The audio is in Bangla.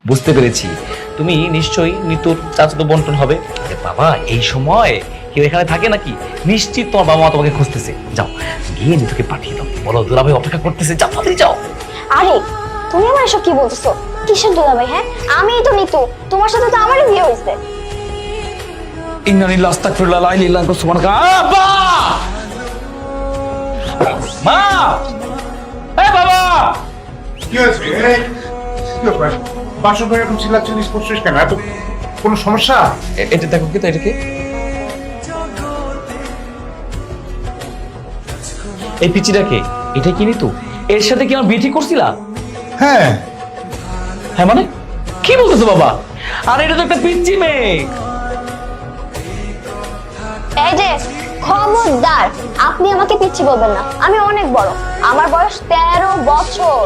বুঝতে পেরেছি, তুমি নিশ্চয়ই নিতুর চাচাতো বন্টন হবে। আরে বাবা, এই সময় কেউ এখানে থাকে নাকি? নিশ্চিত তোমার বাবা মা তোমাকে খুঁজতেছে। যাও গিয়ে নিতুকে পাঠিয়ে দাও, বলো দুলাভাই অপেক্ষা করতেছে, যাও তাড়াতাড়ি যাও। আরে তুমি আমার এসব কি বলতেছো? কিসের দুলাভাই? হ্যাঁ আমিই তো নিতু, তোমার সাথে তো আমারই বিয়ে হয়েছে। ইন্নালিল্লাহি আস্তাগফিরুল্লাহ লা ইলাহা ইল্লাল্লাহ সুবহানাকা। আব্বা! মা! এ বাবা! কি হয়েছে? কি ব্যাপার? বাসন ঘরে এরকম চিল্লাচিল্লি করছিস কেন? এত কোনো সমস্যা? এটা দেখো কি তো, এটা কি? এই পিচিটা কে? এটা কি নিতু? এর সাথে কি আমার বিয়ে ঠিক করছিলা? হ্যাঁ। হ্যাঁ মানে কি বলতেছো বাবা? আর এটা তো একটা পিচ্চি মেয়ে। এই যে খবরদার, আপনি আমাকে পিচ্ছি বলবেন না, আমি অনেক বড়, আমার বয়স 13 বছর।